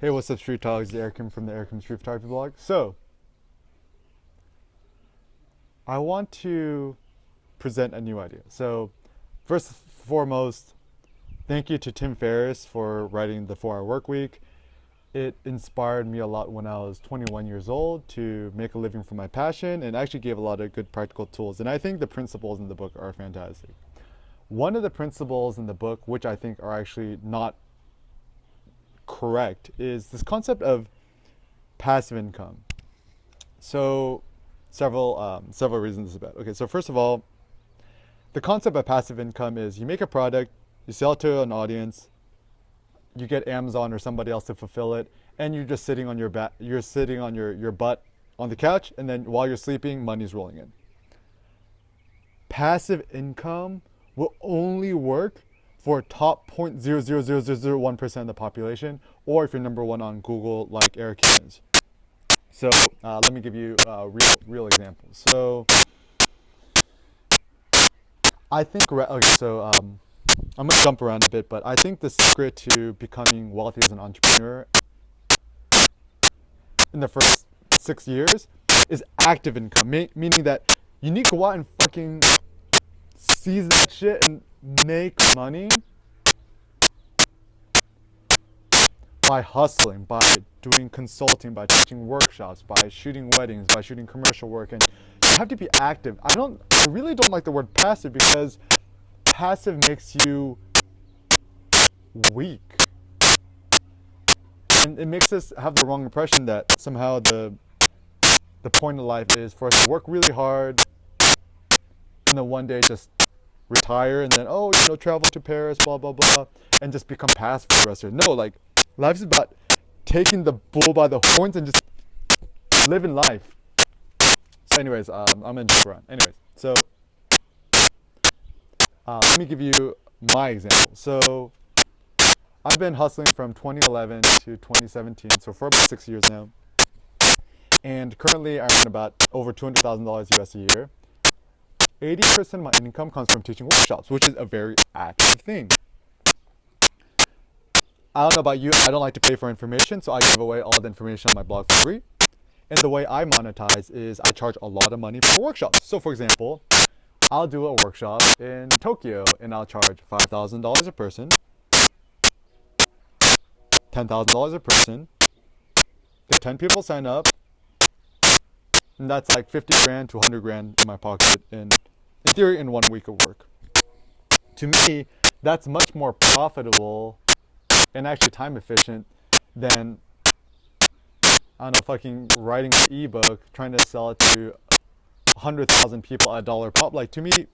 Hey, what's up, Street Talks? It's Eric from the Eric Street Photography blog. So, I want to present a new idea. So, first and foremost, thank you to Tim Ferriss for writing The 4 Hour Work Week. It inspired me a lot when I was 21 years old to make a living from my passion, and actually gave a lot of good practical tools. And I think the principles in the book are fantastic. One of the principles in the book, which I think are actually not correct, is this concept of passive income. So several reasons about it. Okay, so first of all, the concept of passive income is you make a product, you sell it to an audience, you get Amazon or somebody else to fulfill it, and you're just sitting on your back, you're sitting on your butt on the couch, and then while you're sleeping, money's rolling in. Passive income will only work for top 0.00001% of the population, or if you're number one on Google like Eric is. So let me give you real examples. So I think, okay, so I'm gonna jump around a bit, but I think the secret to becoming wealthy as an entrepreneur in the first 6 years is active income, meaning that you need to go out and fucking seize that shit and make money by hustling, by doing consulting, by teaching workshops, by shooting weddings, by shooting commercial work. And you have to be active. I really don't like the word passive, because passive makes you weak, and it makes us have the wrong impression that somehow the point of life is for us to work really hard and then one day just retire, and then travel to Paris, blah blah blah, and just become passive for the rest of it. No, like, life is about taking the bull by the horns and just living life. So anyways, I'm gonna jump around. Anyways, so let me give you my example. So I've been hustling from 2011 to 2017, so for about 6 years now. And currently I earn about over $200,000 US a year. 80% of my income comes from teaching workshops, which is a very active thing. I don't know about you, I don't like to pay for information, so I give away all the information on my blog for free. And the way I monetize is I charge a lot of money for workshops. So for example, I'll do a workshop in Tokyo and I'll charge $5,000 a person, $10,000 a person. If 10 people sign up, and that's like 50 grand to 100 grand in my pocket in theory in 1 week of work. To me, that's much more profitable and actually time efficient than, I don't know, fucking writing an ebook, trying to sell it to 100,000 people at $1 pop. Like, to me,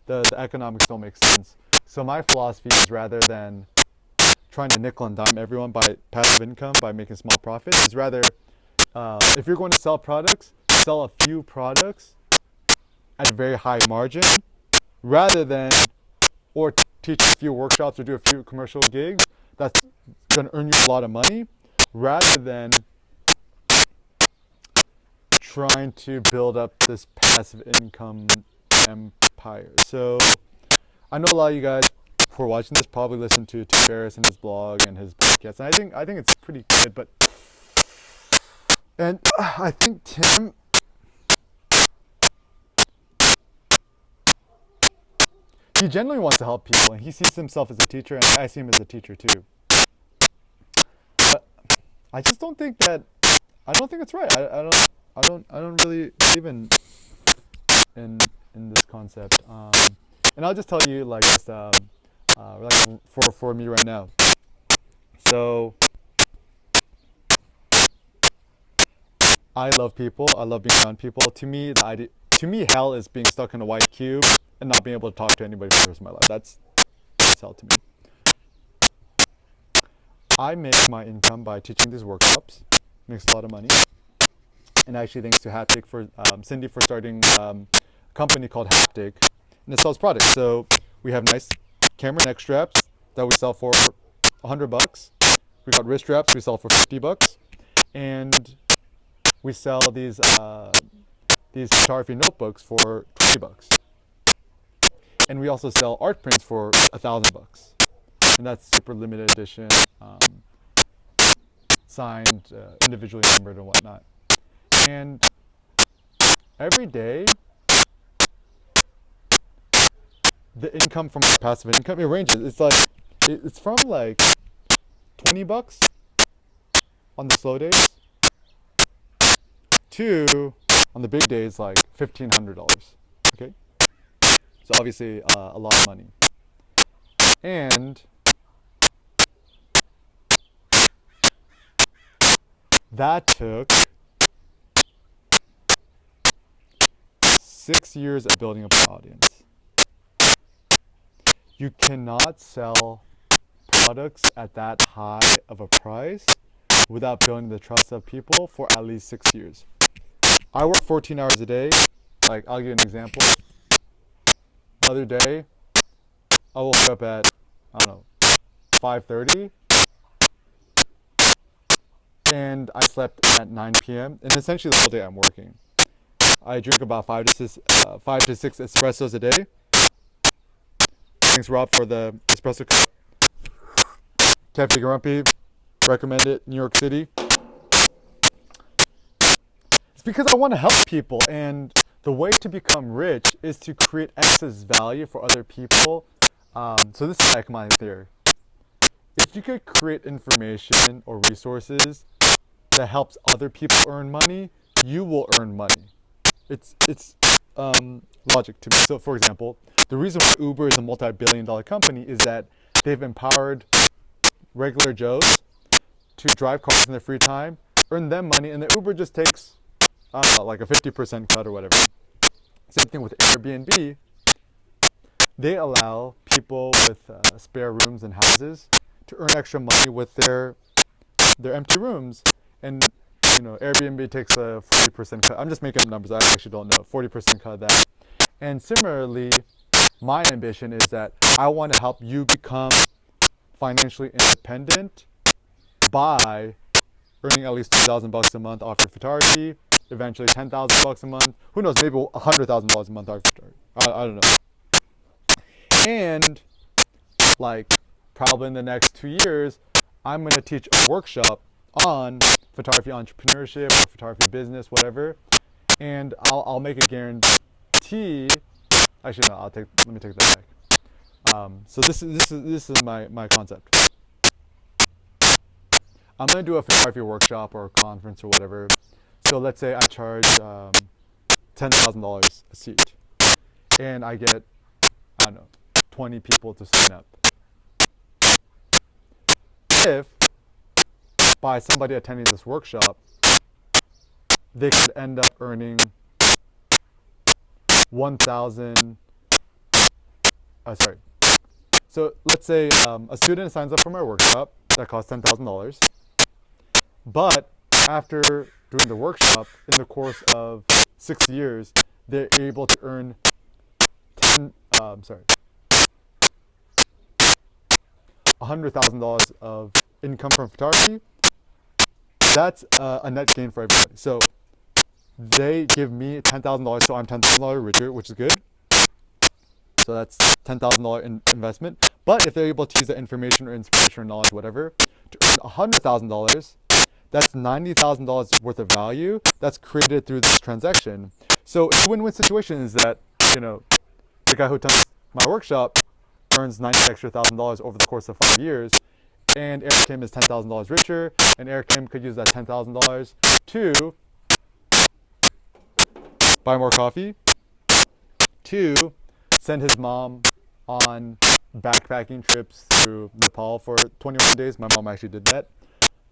the economics don't make sense. So my philosophy is, rather than trying to nickel and dime everyone by passive income, by making small profits, is rather, if you're going to sell products, sell a few products at a very high margin, rather than, or teach a few workshops or do a few commercial gigs that's going to earn you a lot of money, rather than trying to build up this passive income empire. So I know a lot of you guys who are watching this probably listen to Tim Ferriss and his blog and his podcast, and I think it's pretty good. But I think Tim, he genuinely wants to help people, and he sees himself as a teacher, and I see him as a teacher too. But I just don't think that, I don't think it's right. I don't really believe in this concept. And I'll just tell you, like, just like for me right now. So I love people. I love being around people. To me, hell is being stuck in a white cube and not being able to talk to anybody for the rest of my life. That's hell to me. I make my income by teaching these workshops. Makes a lot of money. And actually, thanks to Haptic for Cindy for starting a company called Haptic, and it sells products. So we have nice camera neck straps that we sell for $100. We got wrist straps we sell for $50, and we sell these photography notebooks for $20. And we also sell art prints for $1,000, and that's super limited edition. signed, individually numbered and whatnot. And every day, the income from passive income, it ranges. It's from like $20 on the slow days to, on the big days, like $1,500. Okay, so obviously a lot of money. And that took 6 years of building up an audience. You cannot sell products at that high of a price without building the trust of people for at least 6 years. I work 14 hours a day. Like, I'll give you an example. The other day, I woke up at, I don't know, 5:30, and I slept at 9 p.m. And essentially the whole day I'm working. I drink about 5 to 6 espressos a day. Thanks, Rob, for the espresso cup. Cafe Grumpy, recommend it, New York City. It's because I want to help people, and the way to become rich is to create excess value for other people. So this is my economic theory. If you could create information or resources that helps other people earn money, you will earn money. It's logic to me. So, for example, the reason why Uber is a multi-billion-dollar company is that they've empowered regular Joes to drive cars in their free time, earn them money, and then Uber just takes, I don't know, like a 50% cut or whatever. Same thing with Airbnb. They allow people with spare rooms and houses to earn extra money with their empty rooms. And, you know, Airbnb takes a 40% cut. I'm just making up numbers. I actually don't know. 40% cut of that. And similarly, my ambition is that I want to help you become financially independent by earning at least $2,000 a month off your photography, eventually $10,000 a month. Who knows? Maybe $100,000 a month off photography. I don't know. And like probably in the next 2 years, I'm going to teach a workshop on photography entrepreneurship or photography business, whatever. And I'll make a guarantee. Actually, no. Let me take that back. So this is my concept. I'm going to do a photography workshop or a conference or whatever. So let's say I charge $10,000 a seat, and I get, I don't know, 20 people to sign up. If by somebody attending this workshop, they could end up earning 1,000. So let's say a student signs up for my workshop that costs $10,000, but after doing the workshop in the course of 6 years, they're able to earn $100,000 of income from photography. That's a net gain for everybody. So they give me $10,000, so I'm $10,000 richer, which is good. So that's $10,000 investment. But if they're able to use that information or inspiration or knowledge, whatever, to earn $100,000, that's $90,000 worth of value that's created through this transaction. So it's a win-win situation is that, you know, the guy who attends my workshop earns $90,000 extra over the course of 5 years, and Eric Kim is $10,000 richer, and Eric Kim could use that $10,000 to buy more coffee, to send his mom on backpacking trips through Nepal for 21 days. My mom actually did that.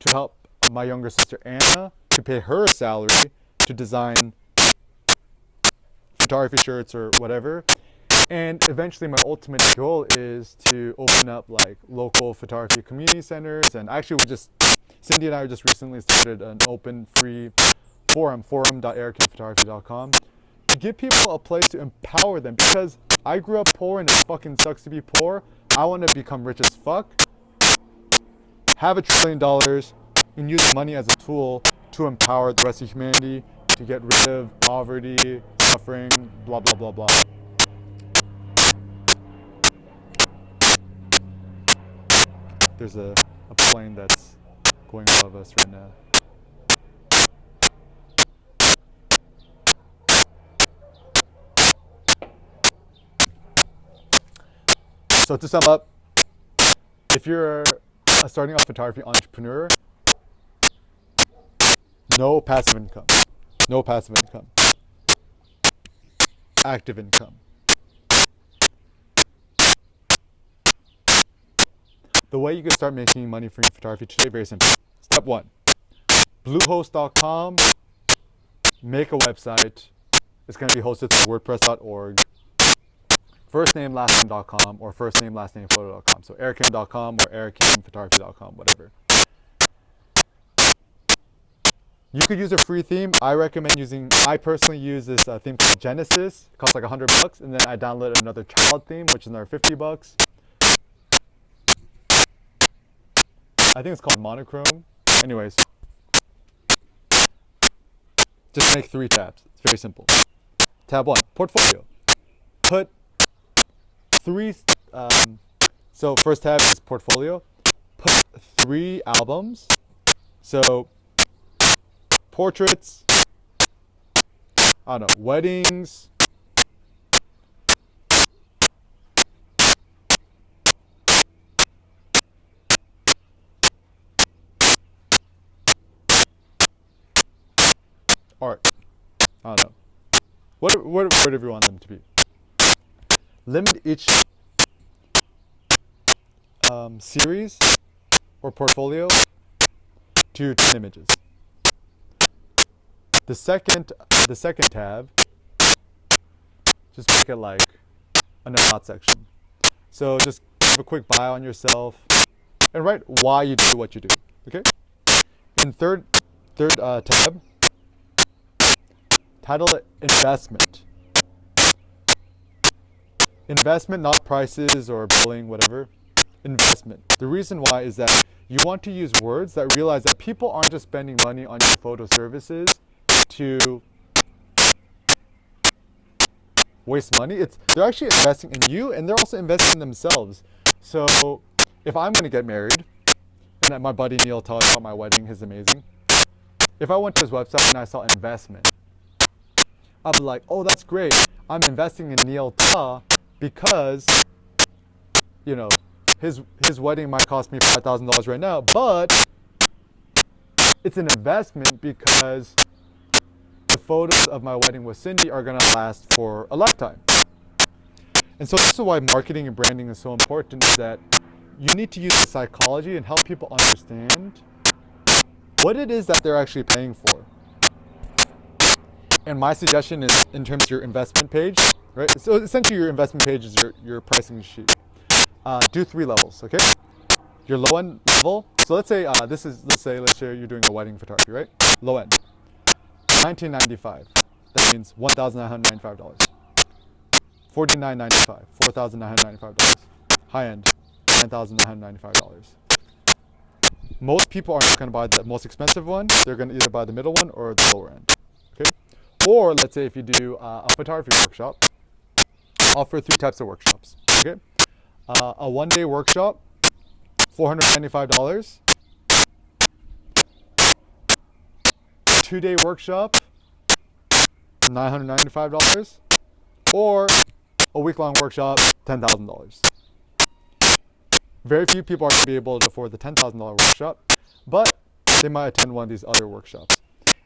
To help my younger sister Anna, to pay her a salary to design photography shirts or whatever. And eventually my ultimate goal is to open up like local photography community centers. And actually Cindy and I just recently started an open free forum.erickinphotography.com, to give people a place to empower them, because I grew up poor and it fucking sucks to be poor. I want to become rich as fuck, have $1 trillion, and use money as a tool to empower the rest of humanity, to get rid of poverty, suffering, blah, blah, blah, blah. There's a plane that's going above us right now. So to sum up, if you're a starting off photography entrepreneur, no passive income. No passive income. Active income. The way you can start making money from your photography today, very simple. Step one, Bluehost.com, make a website. It's going to be hosted through WordPress.org. Firstnamelastname.com or firstnamelastnamephoto.com. So erickim.com or erickim.photography.com, whatever. You could use a free theme. I personally use this theme called Genesis. It costs like $100, and then I downloaded another child theme, which is another $50. I think it's called Monochrome. Anyways, just make 3 tabs. It's very simple. Tab 1, portfolio. Put 3, so first tab is portfolio. Put 3 albums. So portraits, I don't know, weddings, art, I don't know, whatever you want them to be. Limit each series or portfolio to 10 images. The second tab, just make it like an about section. So just give a quick bio on yourself and write why you do what you do. Okay. In third tab, title it investment. Investment, not prices or billing, whatever. Investment. The reason why is that you want to use words that realize that people aren't just spending money on your photo services to waste money. They're actually investing in you, and they're also investing in themselves. So if I'm going to get married, and my buddy Neil telling me about my wedding is amazing, if I went to his website and I saw investment, I'd be like, oh, that's great. I'm investing in Neil Ta because, you know, his wedding might cost me $5,000 right now, but it's an investment because the photos of my wedding with Cindy are going to last for a lifetime. And so this is why marketing and branding is so important, is that you need to use the psychology and help people understand what it is that they're actually paying for. And my suggestion is, in terms of your investment page, right? So essentially your investment page is your pricing sheet. Do 3 levels, okay? Your low end level. So let's say let's say you're doing a wedding photography, right? Low end. $19.95. That means $1,995. $49.95. $4,995. High end, $9,995. Most people aren't going to buy the most expensive one. They're going to either buy the middle one or the lower end. Okay. Or let's say if you do a photography workshop, offer 3 types of workshops. Okay. A 1-day workshop, $495. 2-day workshop, $995, or a week-long workshop, $10,000. Very few people are going to be able to afford the $10,000 workshop, but they might attend one of these other workshops.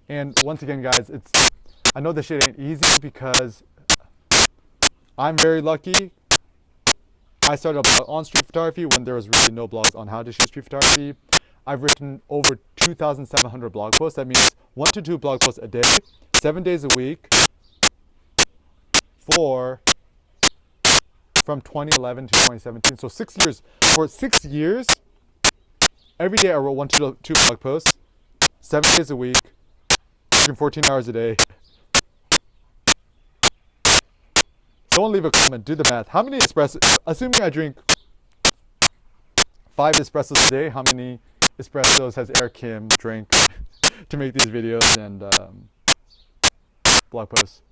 And once again, guys, I know this shit ain't easy because I'm very lucky. I started a blog on street photography when there was really no blogs on how to shoot street photography. I've written over 2,700 blog posts. That means 1 to 2 blog posts a day, 7 days a week, from 2011 to 2017. So 6 years. For 6 years, every day I wrote 1 to 2 blog posts, 7 days a week, working 14 hours a day. Don't leave a comment. Do the math. How many espressos? Assuming I drink 5 espressos a day, how many espressos has Eric Kim drank to make these videos and blog posts?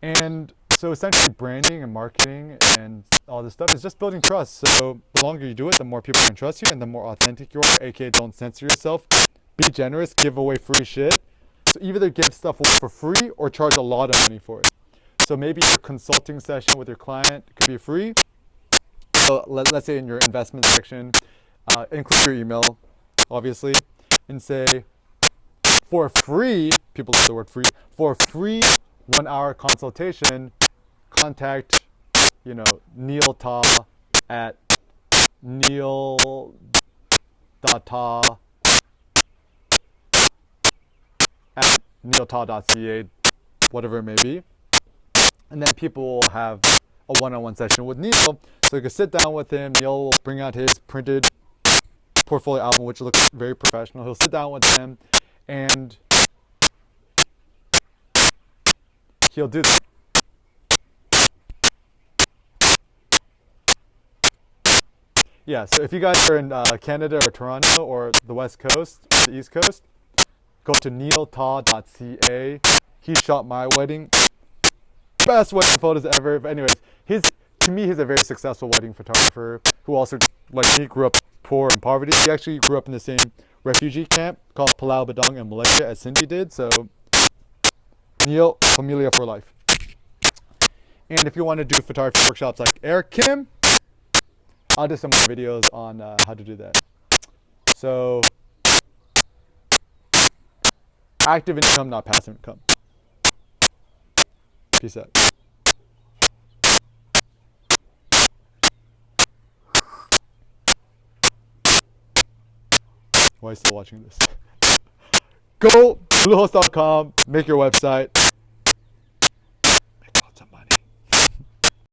And So essentially branding and marketing and all this stuff is just building trust. So the longer you do it, the more people can trust you and the more authentic you are, aka don't censor yourself. Be generous, give away free shit. So either give stuff away for free or charge a lot of money for it. So maybe your consulting session with your client could be free. So let's say in your investment section, include your email, obviously, and say, for free, people love the word free, for a free 1 hour consultation, contact, Neil Ta at neil.ta at neilta.ca, whatever it may be. And then people will have a one-on-one session with Neil. So you can sit down with him. Neil will bring out his printed portfolio album, which looks very professional. He'll sit down with them and he'll do that. Yeah, so if you guys are in Canada or Toronto or the West Coast, the East Coast, go to neilta.ca. He shot my wedding. Best wedding photos ever. But anyways, to me, he's a very successful wedding photographer who also, like me, grew up poor and poverty. He actually grew up in the same refugee camp called Pulau Bedong in Malaysia as Cindy did. So, Neil, familia for life. And if you want to do photography workshops like Eric Kim, I'll do some more videos on how to do that. So, active income, not passive income. Peace out. Why are you still watching this? Go bluehost.com, make your website.